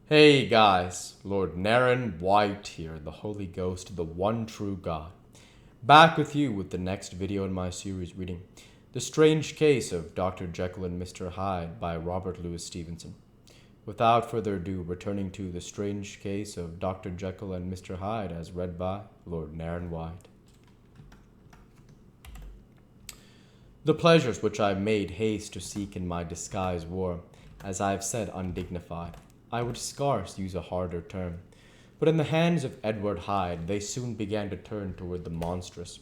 Hey guys, Lord Naren White here, the Holy Ghost of the one true God. Back with you with the next video in my series reading The Strange Case of Dr. Jekyll and Mr. Hyde by Robert Louis Stevenson. Without further ado, returning to The Strange Case of Dr. Jekyll and Mr. Hyde as read by Lord Naren White. The pleasures which I made haste to seek in my disguise were, as I have said, undignified. I would scarce use a harder term. But in the hands of Edward Hyde, they soon began to turn toward the monstrous.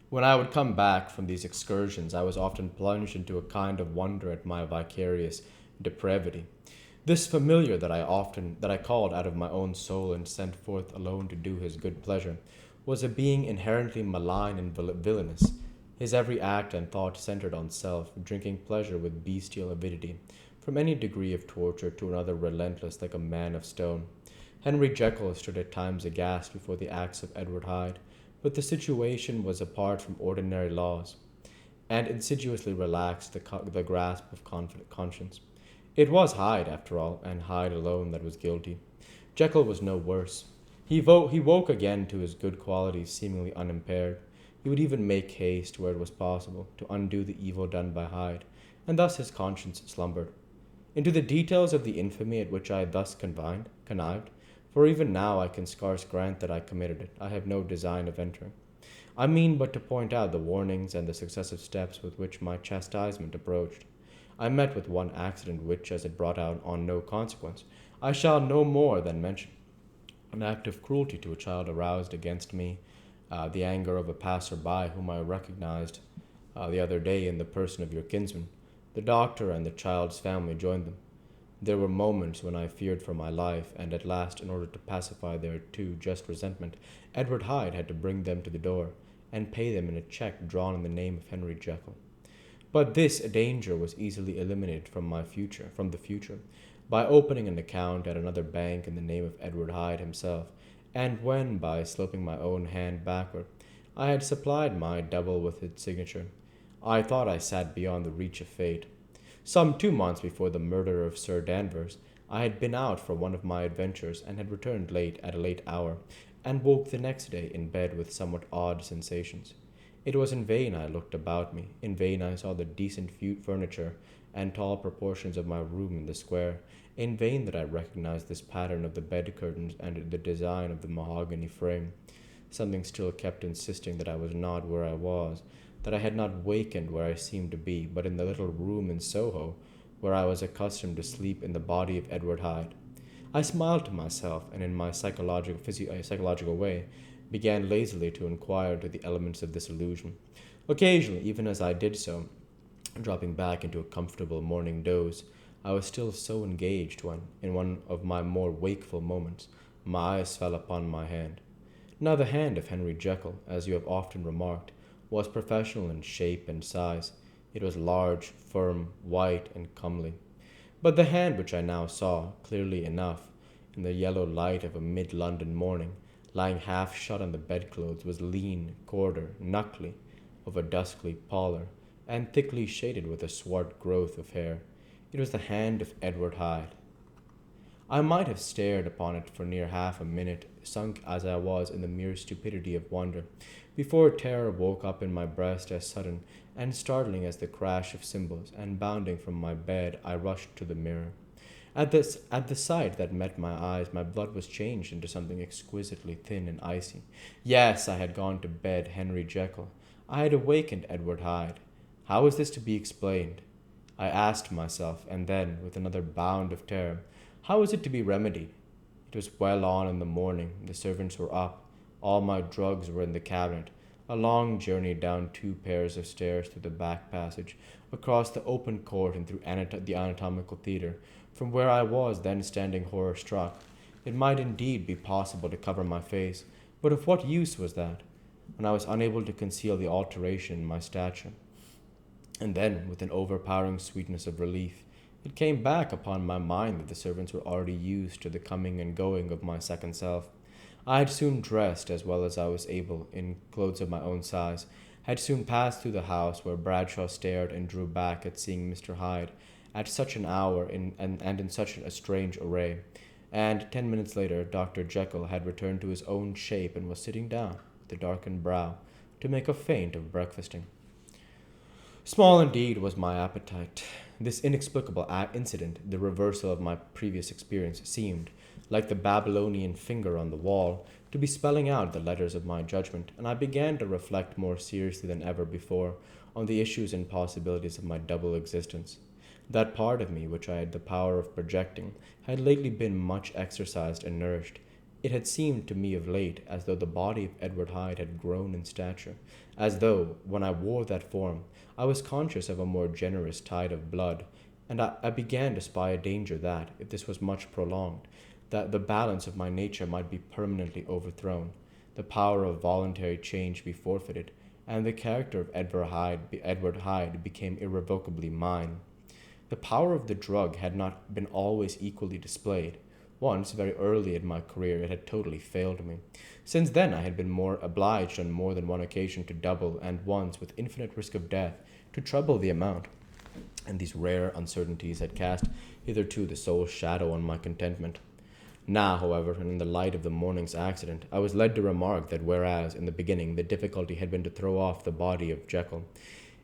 When I would come back from these excursions, I was often plunged into a kind of wonder at my vicarious depravity. This familiar that I called out of my own soul and sent forth alone to do his good pleasure, was a being inherently malign and villainous. His every act and thought centered on self, drinking pleasure with bestial avidity, from any degree of torture to another relentless like a man of stone. Henry Jekyll stood at times aghast before the acts of Edward Hyde, but the situation was apart from ordinary laws, and insidiously relaxed the grasp of conscience. It was Hyde, after all, and Hyde alone that was guilty. Jekyll was no worse. He woke again to his good qualities seemingly unimpaired. He would even make haste, where it was possible, to undo the evil done by Hyde, and thus his conscience slumbered. Into the details of the infamy at which I thus connived, for even now I can scarce grant that I committed it, I have no design of entering. I mean but to point out the warnings and the successive steps with which my chastisement approached. I met with one accident which, as it brought out on no consequence, I shall no more than mention. An act of cruelty to a child aroused against me the anger of a passer-by whom I recognized the other day in the person of your kinsman. The doctor and the child's family joined them. There were moments when I feared for my life, and at last, in order to pacify their too just resentment, Edward Hyde had to bring them to the door, and pay them in a check drawn in the name of Henry Jekyll. But this danger was easily eliminated from the future, by opening an account at another bank in the name of Edward Hyde himself, and when, by slipping my own hand backward, I had supplied my double with its signature, I thought I sat beyond the reach of fate. Some 2 months before the murder of Sir Danvers, I had been out for one of my adventures and had returned at a late hour, and woke the next day in bed with somewhat odd sensations. It was in vain I looked about me, in vain I saw the decent furniture and tall proportions of my room in the square, in vain that I recognized this pattern of the bed curtains and the design of the mahogany frame. Something still kept insisting that I was not where I was, that I had not wakened where I seemed to be, but in the little room in Soho, where I was accustomed to sleep in the body of Edward Hyde. I smiled to myself, and in my psychological way, began lazily to inquire into the elements of this illusion. Occasionally, even as I did so, dropping back into a comfortable morning doze, I was still so engaged when, in one of my more wakeful moments, my eyes fell upon my hand. Now the hand of Henry Jekyll, as you have often remarked, was professional in shape and size. It was large, firm, white, and comely. But the hand which I now saw, clearly enough, in the yellow light of a mid-London morning, lying half shut on the bedclothes, was lean, knuckly, of a dusky pallor, and thickly shaded with a swart growth of hair. It was the hand of Edward Hyde. I might have stared upon it for near half a minute, sunk as I was in the mere stupidity of wonder, before terror woke up in my breast as sudden and startling as the crash of cymbals, and bounding from my bed, I rushed to the mirror. At the sight that met my eyes, my blood was changed into something exquisitely thin and icy. Yes, I had gone to bed Henry Jekyll. I had awakened Edward Hyde. How was this to be explained? I asked myself, and then, with another bound of terror, how was it to be remedied? It was well on in the morning. The servants were up. All my drugs were in the cabinet. A long journey down 2 pairs of stairs through the back passage, across the open court and through the anatomical theatre, from where I was then standing horror-struck. It might indeed be possible to cover my face, but of what use was that, when I was unable to conceal the alteration in my stature? And then, with an overpowering sweetness of relief, it came back upon my mind that the servants were already used to the coming and going of my second self. I had soon dressed as well as I was able, in clothes of my own size, had soon passed through the house where Bradshaw stared and drew back at seeing Mr. Hyde, at such an hour and in such a strange array. And 10 minutes later, Dr. Jekyll had returned to his own shape and was sitting down, with a darkened brow, to make a feint of breakfasting. Small indeed was my appetite. This inexplicable incident, the reversal of my previous experience, seemed, like the Babylonian finger on the wall, to be spelling out the letters of my judgment, and I began to reflect more seriously than ever before on the issues and possibilities of my double existence. That part of me which I had the power of projecting had lately been much exercised and nourished. It had seemed to me of late as though the body of Edward Hyde had grown in stature, as though, when I wore that form, I was conscious of a more generous tide of blood, and I began to spy a danger that, if this was much prolonged, that the balance of my nature might be permanently overthrown, the power of voluntary change be forfeited, and the character of Edward Hyde became irrevocably mine. The power of the drug had not been always equally displayed. Once, very early in my career, it had totally failed me. Since then, I had been more obliged on more than one occasion to double, and once, with infinite risk of death, to treble the amount. And these rare uncertainties had cast hitherto the sole shadow on my contentment. Now, however, and in the light of the morning's accident, I was led to remark that whereas, in the beginning, the difficulty had been to throw off the body of Jekyll,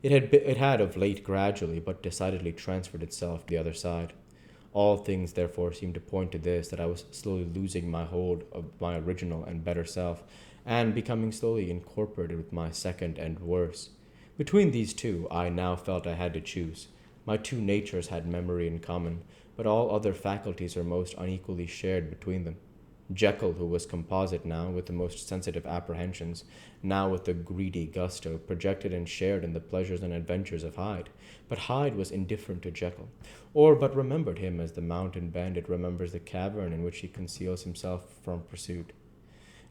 it had of late gradually but decidedly transferred itself to the other side. All things, therefore, seemed to point to this, that I was slowly losing my hold of my original and better self, and becoming slowly incorporated with my second and worse. Between these two, I now felt I had to choose. My two natures had memory in common, but all other faculties were most unequally shared between them. Jekyll, who was composite now with the most sensitive apprehensions, now with the greedy gusto, projected and shared in the pleasures and adventures of Hyde. But Hyde was indifferent to Jekyll, or but remembered him as the mountain bandit remembers the cavern in which he conceals himself from pursuit.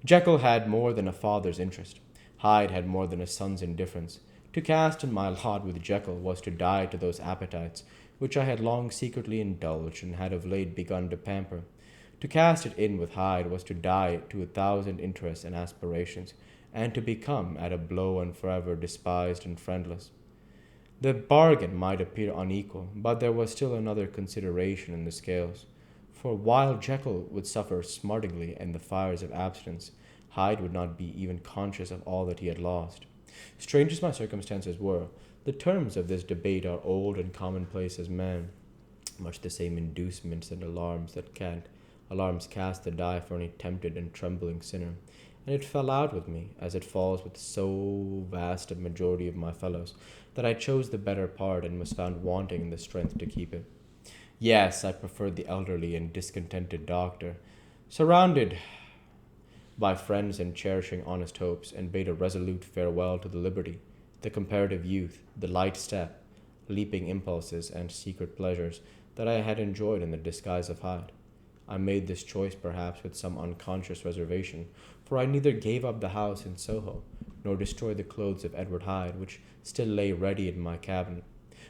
Jekyll had more than a father's interest. Hyde had more than a son's indifference. To cast in my lot with Jekyll was to die to those appetites which I had long secretly indulged and had of late begun to pamper. To cast it in with Hyde was to die to 1,000 interests and aspirations, and to become, at a blow and forever, despised and friendless. The bargain might appear unequal, but there was still another consideration in the scales. For while Jekyll would suffer smartingly in the fires of abstinence, Hyde would not be even conscious of all that he had lost. Strange as my circumstances were, the terms of this debate are old and commonplace as man, much the same inducements and alarms cast the die for any tempted and trembling sinner, and it fell out with me, as it falls with so vast a majority of my fellows, that I chose the better part and was found wanting in the strength to keep it. Yes, I preferred the elderly and discontented doctor, surrounded by friends and cherishing honest hopes, and bade a resolute farewell to the liberty, the comparative youth, the light step, leaping impulses, and secret pleasures that I had enjoyed in the disguise of Hyde. I made this choice perhaps with some unconscious reservation, for I neither gave up the house in Soho, nor destroyed the clothes of Edward Hyde, which still lay ready in my cabinet.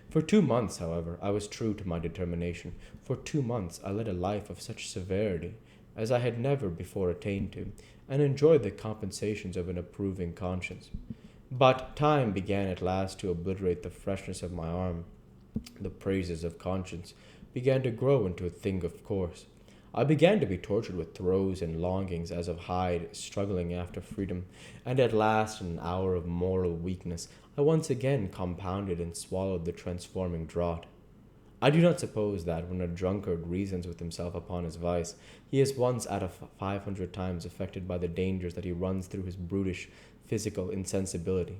For 2 months, however, I was true to my determination. For 2 months I led a life of such severity as I had never before attained to, and enjoyed the compensations of an approving conscience. But time began at last to obliterate the freshness of my arm. The praises of conscience began to grow into a thing of course. I began to be tortured with throes and longings as of Hyde struggling after freedom, and at last, in an hour of moral weakness, I once again compounded and swallowed the transforming draught. I do not suppose that, when a drunkard reasons with himself upon his vice, he is once out of 500 times affected by the dangers that he runs through his brutish physical insensibility.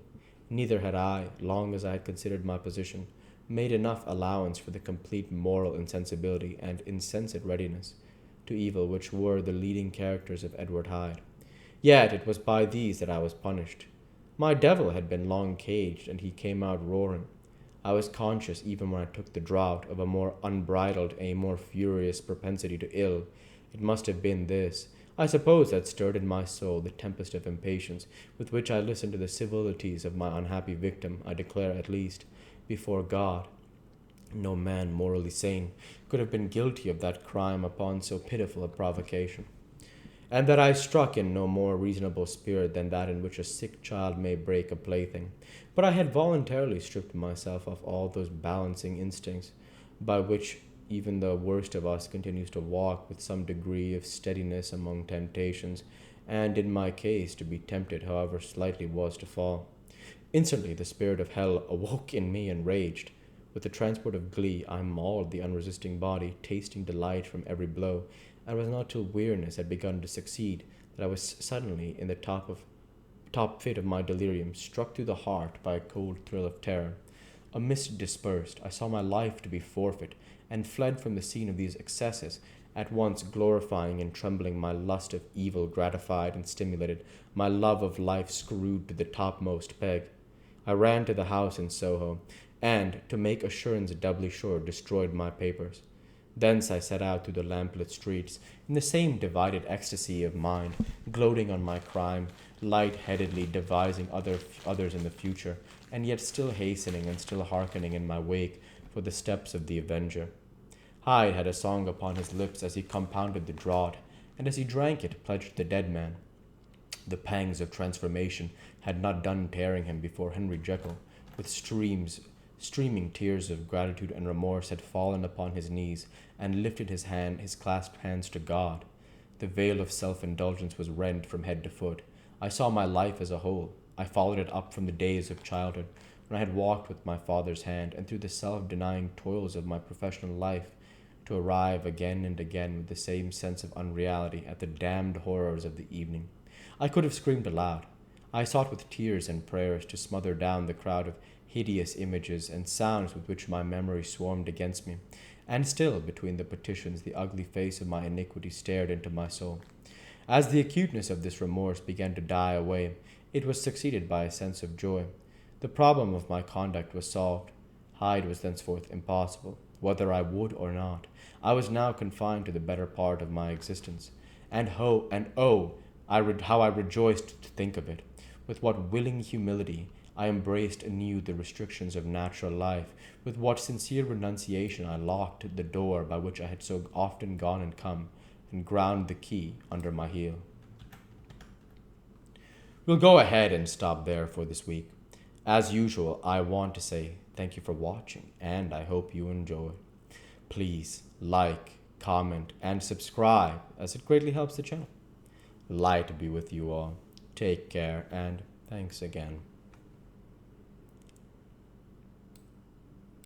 Neither had I, long as I had considered my position, made enough allowance for the complete moral insensibility and insensate readiness to evil which were the leading characters of Edward Hyde. Yet it was by these that I was punished. My devil had been long caged, and he came out roaring. I was conscious, even when I took the draught, of a more unbridled, a more furious propensity to ill. It must have been this, I suppose, that stirred in my soul the tempest of impatience with which I listened to the civilities of my unhappy victim. I declare, at least, before God, no man morally sane could have been guilty of that crime upon so pitiful a provocation, and that I struck in no more reasonable spirit than that in which a sick child may break a plaything. But I had voluntarily stripped myself of all those balancing instincts, by which even the worst of us continues to walk with some degree of steadiness among temptations, and in my case, to be tempted, however slightly, was to fall. Instantly, the spirit of hell awoke in me and raged. With the transport of glee, I mauled the unresisting body, tasting delight from every blow, and it was not till weariness had begun to succeed that I was suddenly, in the top fit of my delirium, struck through the heart by a cold thrill of terror. A mist dispersed. I saw my life to be forfeit, and fled from the scene of these excesses, at once glorifying and trembling, my lust of evil gratified and stimulated, my love of life screwed to the topmost peg. I ran to the house in Soho, and, to make assurance doubly sure, destroyed my papers. Thence I set out through the lamplit streets, in the same divided ecstasy of mind, gloating on my crime, light-headedly devising others in the future, and yet still hastening and still hearkening in my wake for the steps of the avenger. Hyde had a song upon his lips as he compounded the draught, and as he drank it pledged the dead man. The pangs of transformation had not done tearing him before Henry Jekyll, with streaming tears of gratitude and remorse, had fallen upon his knees and lifted his clasped hands to God. The veil of self-indulgence was rent from head to foot. I saw my life as a whole. I followed it up from the days of childhood, when I had walked with my father's hand, and through the self-denying toils of my professional life, to arrive again and again with the same sense of unreality at the damned horrors of the evening. I could have screamed aloud. I sought with tears and prayers to smother down the crowd of hideous images and sounds with which my memory swarmed against me, and still, between the petitions, the ugly face of my iniquity stared into my soul. As the acuteness of this remorse began to die away, it was succeeded by a sense of joy. The problem of my conduct was solved. Hyde was thenceforth impossible, whether I would or not. I was now confined to the better part of my existence, and how I rejoiced to think of it. With what willing humility I embraced anew the restrictions of natural life, with what sincere renunciation I locked the door by which I had so often gone and come, and ground the key under my heel. We'll go ahead and stop there for this week. As usual, I want to say thank you for watching, and I hope you enjoy. Please like, comment, and subscribe, as it greatly helps the channel. Light be with you all. Take care, and thanks again.